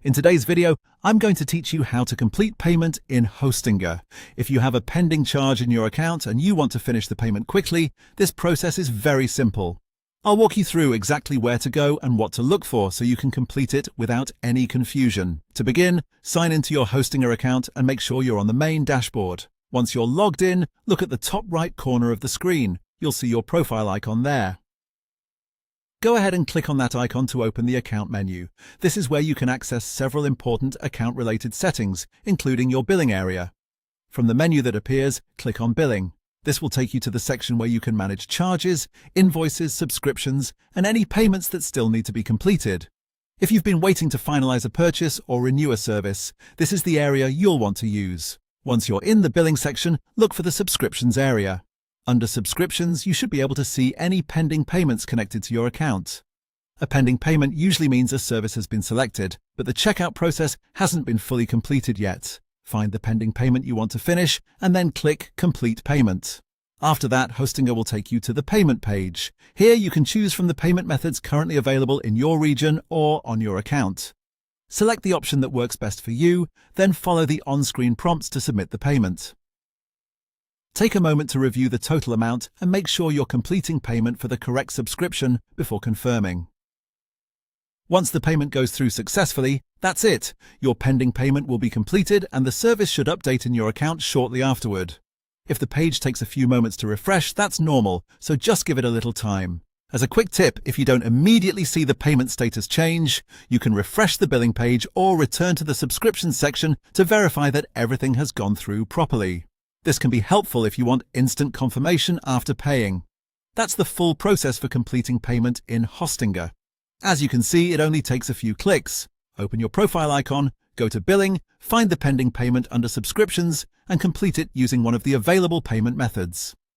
In today's video, I'm going to teach you how to complete payment in Hostinger. If you have a pending charge in your account and you want to finish the payment quickly, this process is very simple. I'll walk you through exactly where to go and what to look for so you can complete it without any confusion. To begin, sign into your Hostinger account and make sure you're on the main dashboard. Once you're logged in, look at the top right corner of the screen. You'll see your profile icon there. Go ahead and click on that icon to open the account menu. This is where you can access several important account-related settings, including your billing area. From the menu that appears, click on Billing. This will take you to the section where you can manage charges, invoices, subscriptions, and any payments that still need to be completed. If you've been waiting to finalize a purchase or renew a service, this is the area you'll want to use. Once you're in the billing section, look for the Subscriptions area. Under Subscriptions, you should be able to see any pending payments connected to your account. A pending payment usually means a service has been selected, but the checkout process hasn't been fully completed yet. Find the pending payment you want to finish, and then click Complete Payment. After that, Hostinger will take you to the payment page. Here you can choose from the payment methods currently available in your region or on your account. Select the option that works best for you, then follow the on-screen prompts to submit the payment. Take a moment to review the total amount and make sure you're completing payment for the correct subscription before confirming. Once the payment goes through successfully, that's it. Your pending payment will be completed and the service should update in your account shortly afterward. If the page takes a few moments to refresh, that's normal, so just give it a little time. As a quick tip, if you don't immediately see the payment status change, you can refresh the billing page or return to the subscription section to verify that everything has gone through properly. This can be helpful if you want instant confirmation after paying. That's the full process for completing payment in Hostinger. As you can see, it only takes a few clicks. Open your profile icon, go to Billing, find the pending payment under Subscriptions, and complete it using one of the available payment methods.